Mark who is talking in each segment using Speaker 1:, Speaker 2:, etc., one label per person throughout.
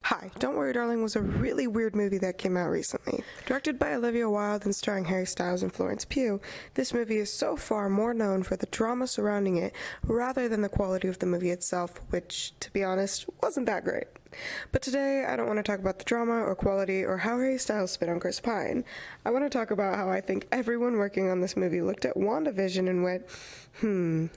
Speaker 1: Hi, Don't Worry Darling was a really weird movie that came out recently. Directed by Olivia Wilde and starring Harry Styles and Florence Pugh, this movie is so far more known for the drama surrounding it rather than the quality of the movie itself, which, to be honest, wasn't that great. But today, I don't want to talk about the drama or quality or how Harry Styles spit on Chris Pine. I want to talk about how I think everyone working on this movie looked at WandaVision and went,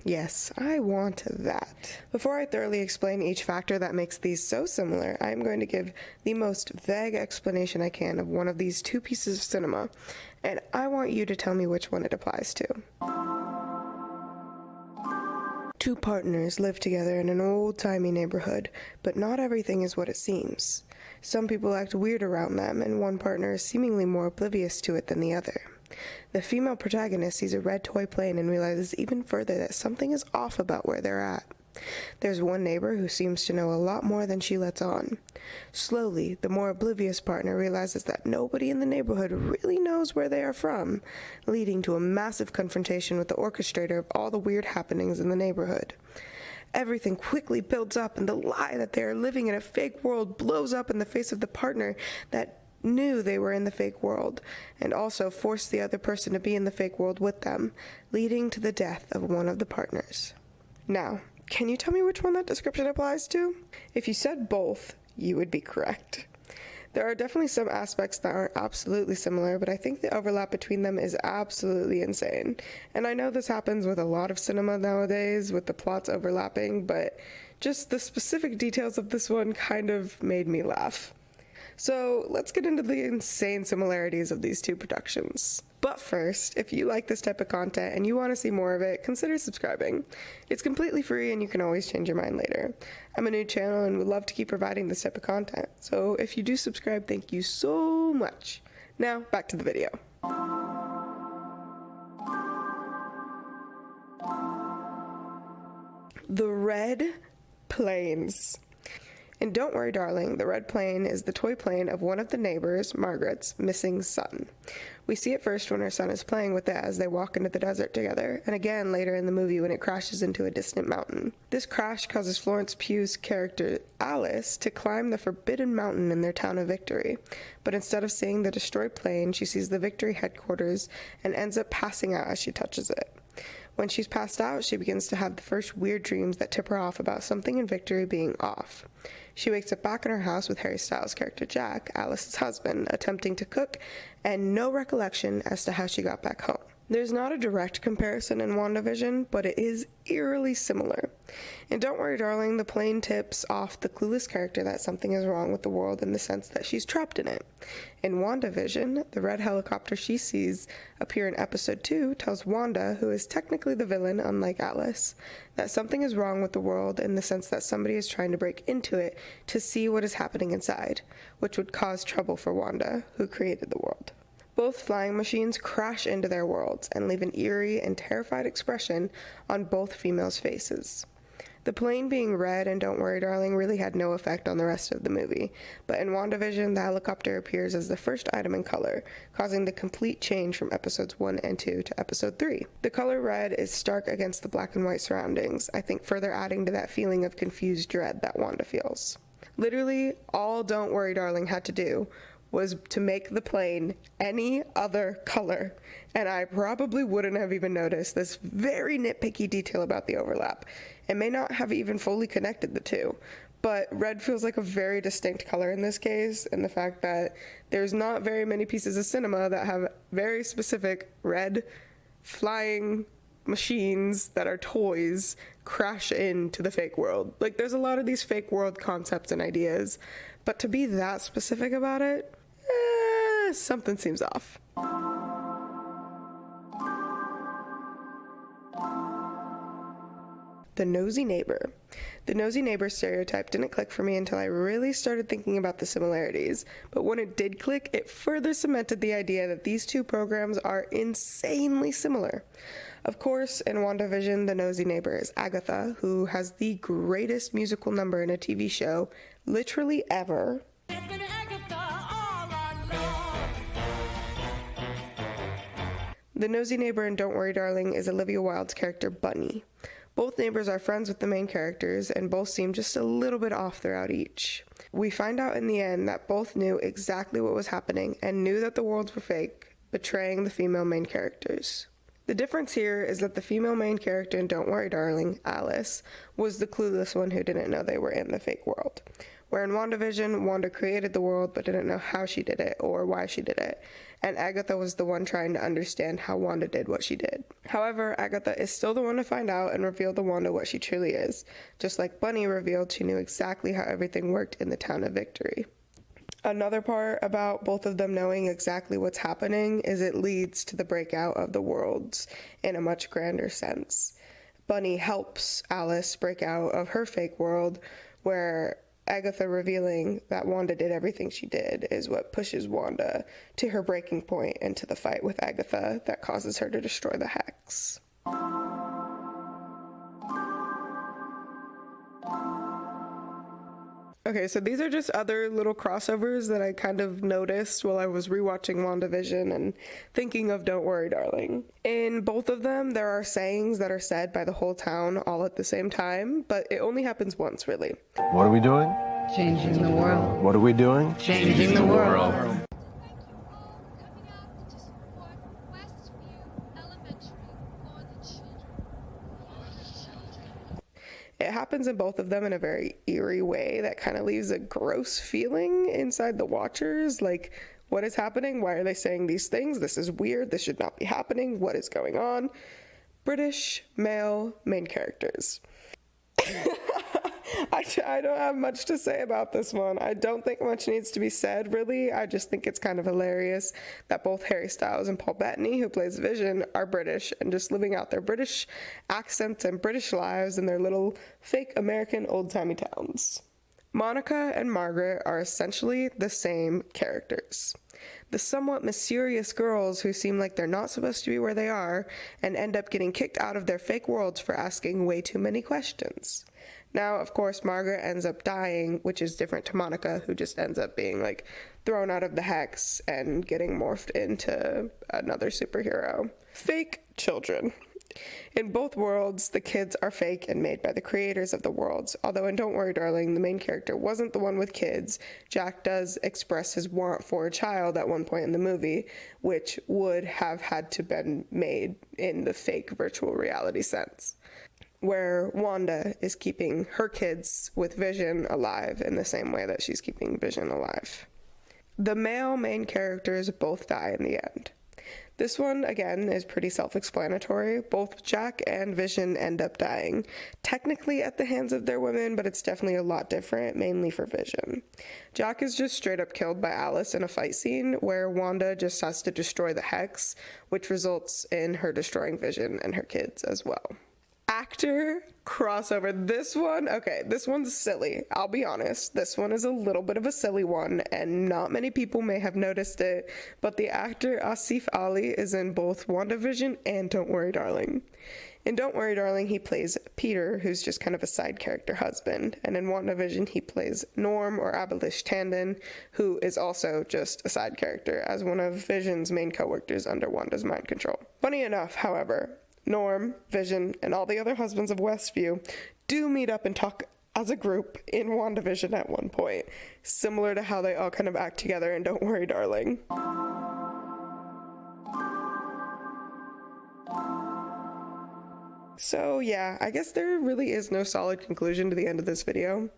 Speaker 1: yes, I want that. Before I thoroughly explain each factor that makes these so similar, I am going to give the most vague explanation I can of one of these two pieces of cinema, and I want you to tell me which one it applies to. Two partners live together in an old-timey neighborhood, but not everything is what it seems. Some people act weird around them, and one partner is seemingly more oblivious to it than the other. The female protagonist sees a red toy plane and realizes even further that something is off about where they're at. There's one neighbor who seems to know a lot more than she lets on. Slowly, the more oblivious partner realizes that nobody in the neighborhood really knows where they are from, leading to a massive confrontation with the orchestrator of all the weird happenings in the neighborhood. Everything quickly builds up, and the lie that they are living in a fake world blows up in the face of the partner that knew they were in the fake world, and also forced the other person to be in the fake world with them, leading to the death of one of the partners. Now, can you tell me which one that description applies to? If you said both, you would be correct. There are definitely some aspects that aren't absolutely similar, but I think the overlap between them is absolutely insane. And I know this happens with a lot of cinema nowadays, with the plots overlapping, but just the specific details of this one kind of made me laugh. So let's get into the insane similarities of these two productions. But first, if you like this type of content and you want to see more of it, consider subscribing. It's completely free and you can always change your mind later. I'm a new channel and would love to keep providing this type of content, so if you do subscribe, thank you so much. Now, back to the video. The red planes. In Don't Worry Darling, the red plane is the toy plane of one of the neighbors, Margaret's, missing son. We see it first when her son is playing with it as they walk into the desert together, and again later in the movie when it crashes into a distant mountain. This crash causes Florence Pugh's character, Alice, to climb the forbidden mountain in their town of Victory. But instead of seeing the destroyed plane, she sees the Victory headquarters and ends up passing out as she touches it. When she's passed out, she begins to have the first weird dreams that tip her off about something in Victory being off. She wakes up back in her house with Harry Styles' character Jack, Alice's husband, attempting to cook, and no recollection as to how she got back home. There's not a direct comparison in WandaVision, but it is eerily similar. In Don't Worry Darling, the plane tips off the clueless character that something is wrong with the world in the sense that she's trapped in it. In WandaVision, the red helicopter she sees appear in episode 2 tells Wanda, who is technically the villain unlike Alice, that something is wrong with the world in the sense that somebody is trying to break into it to see what is happening inside, which would cause trouble for Wanda, who created the world. Both flying machines crash into their worlds and leave an eerie and terrified expression on both females' faces. The plane being red in Don't Worry Darling really had no effect on the rest of the movie, but in WandaVision the helicopter appears as the first item in color, causing the complete change from episodes 1 and 2 to episode 3. The color red is stark against the black and white surroundings, I think further adding to that feeling of confused dread that Wanda feels. Literally, all Don't Worry Darling had to do was to make the plane any other color, and I probably wouldn't have even noticed this very nitpicky detail about the overlap, and may not have even fully connected the two. But red feels like a very distinct color in this case, and the fact that there's not very many pieces of cinema that have very specific red flying machines that are toys crash into the fake world. Like, there's a lot of these fake world concepts and ideas, but to be that specific about it, something seems off. The Nosy Neighbor. The Nosy Neighbor stereotype didn't click for me until I really started thinking about the similarities, but when it did click, it further cemented the idea that these two programs are insanely similar. Of course, in WandaVision, the Nosy Neighbor is Agatha, who has the greatest musical number in a TV show, literally ever. The Nosy Neighbor in Don't Worry Darling is Olivia Wilde's character Bunny. Both neighbors are friends with the main characters, and both seem just a little bit off throughout each. We find out in the end that both knew exactly what was happening and knew that the worlds were fake, betraying the female main characters. The difference here is that the female main character in Don't Worry Darling, Alice, was the clueless one who didn't know they were in the fake world. Where in WandaVision, Wanda created the world but didn't know how she did it or why she did it, and Agatha was the one trying to understand how Wanda did what she did. However, Agatha is still the one to find out and reveal to Wanda what she truly is, just like Bunny revealed she knew exactly how everything worked in the town of Victory. Another part about both of them knowing exactly what's happening is it leads to the breakout of the worlds in a much grander sense. Bunny helps Alice break out of her fake world, where Agatha revealing that Wanda did everything she did is what pushes Wanda to her breaking point and to the fight with Agatha that causes her to destroy the Hex. Okay, so these are just other little crossovers that I kind of noticed while I was rewatching WandaVision and thinking of Don't Worry Darling. In both of them, there are sayings that are said by the whole town all at the same time, but it only happens once, really.
Speaker 2: What are we doing?
Speaker 3: Changing the world.
Speaker 2: What are we doing?
Speaker 3: Changing the world.
Speaker 1: It happens in both of them in a very eerie way that kind of leaves a gross feeling inside the watchers. Like, what is happening? Why are they saying these things? This is weird. This should not be happening. What is going on? British male main characters. I don't have much to say about this one. I don't think much needs to be said, really. I just think it's kind of hilarious that both Harry Styles and Paul Bettany, who plays Vision, are British and just living out their British accents and British lives in their little fake American old-timey towns. Monica and Margaret are essentially the same characters. The somewhat mysterious girls who seem like they're not supposed to be where they are and end up getting kicked out of their fake worlds for asking way too many questions. Now, of course, Margaret ends up dying, which is different to Monica, who just ends up being, like, thrown out of the Hex and getting morphed into another superhero. Fake children. In both worlds, the kids are fake and made by the creators of the worlds, although in Don't Worry Darling, the main character wasn't the one with kids. Jack does express his want for a child at one point in the movie, which would have had to been made in the fake virtual reality sense, where Wanda is keeping her kids with Vision alive in the same way that she's keeping Vision alive. The male main characters both die in the end. This one, again, is pretty self-explanatory. Both Jack and Vision end up dying, technically at the hands of their women, but it's definitely a lot different, mainly for Vision. Jack is just straight up killed by Alice in a fight scene where Wanda just has to destroy the Hex, which results in her destroying Vision and her kids as well. Actor crossover. This one's silly. I'll be honest. This one is a little bit of a silly one, and not many people may have noticed it, but the actor Asif Ali is in both WandaVision and Don't Worry Darling. In Don't Worry Darling, he plays Peter, who's just kind of a side character husband, and in WandaVision, he plays Norm, or Abelish Tandon, who is also just a side character as one of Vision's main co-workers under Wanda's mind control. Funny enough, however, Norm, Vision, and all the other husbands of Westview do meet up and talk as a group in WandaVision at one point, similar to how they all kind of act together in Don't Worry Darling. So yeah, I guess there really is no solid conclusion to the end of this video.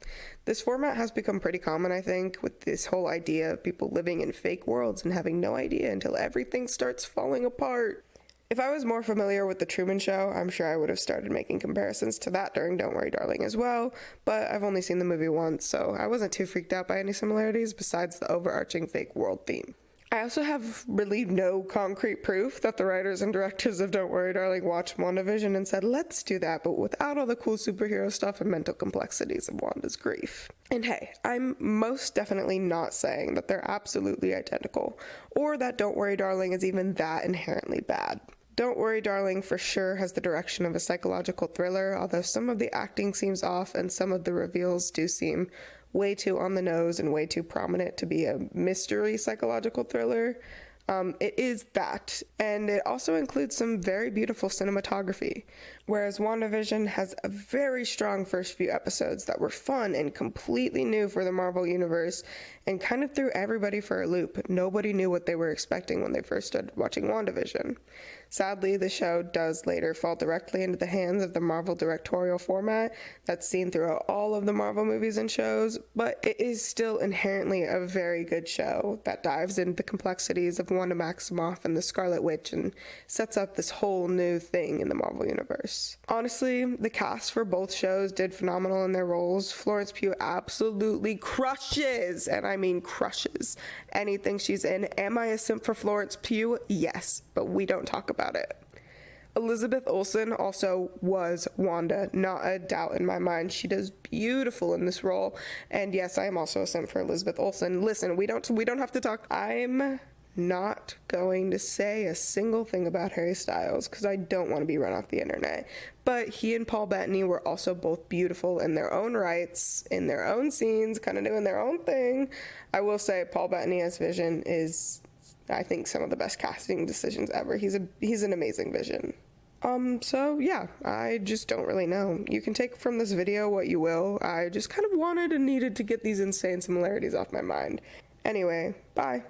Speaker 1: This format has become pretty common, I think, with this whole idea of people living in fake worlds and having no idea until everything starts falling apart. If I was more familiar with The Truman Show, I'm sure I would have started making comparisons to that during Don't Worry Darling as well, but I've only seen the movie once, so I wasn't too freaked out by any similarities besides the overarching fake world theme. I also have really no concrete proof that the writers and directors of Don't Worry Darling watched WandaVision and said, let's do that, but without all the cool superhero stuff and mental complexities of Wanda's grief. And hey, I'm most definitely not saying that they're absolutely identical, or that Don't Worry Darling is even that inherently bad. Don't Worry Darling for sure has the direction of a psychological thriller, although some of the acting seems off and some of the reveals do seem way too on the nose and way too prominent to be a mystery psychological thriller. It is that, and it also includes some very beautiful cinematography. Whereas WandaVision has a very strong first few episodes that were fun and completely new for the Marvel Universe and kind of threw everybody for a loop. Nobody knew what they were expecting when they first started watching WandaVision. Sadly, the show does later fall directly into the hands of the Marvel directorial format that's seen throughout all of the Marvel movies and shows, but it is still inherently a very good show that dives into the complexities of Wanda Maximoff and the Scarlet Witch and sets up this whole new thing in the Marvel Universe. Honestly, the cast for both shows did phenomenal in their roles. Florence Pugh absolutely crushes, and I mean crushes, anything she's in. Am I a simp for Florence Pugh? Yes, but we don't talk about it. Elizabeth Olsen also was Wanda, not a doubt in my mind. She does beautiful in this role, and yes, I am also a simp for Elizabeth Olsen. Listen, we don't have to talk. I'm not going to say a single thing about Harry Styles because I don't want to be run off the internet. But he and Paul Bettany were also both beautiful in their own rights, in their own scenes, kind of doing their own thing. I will say Paul Bettany as Vision is, I think, some of the best casting decisions ever. He's an amazing Vision. So yeah, I just don't really know. You can take from this video what you will. I just kind of wanted and needed to get these insane similarities off my mind. Anyway, bye.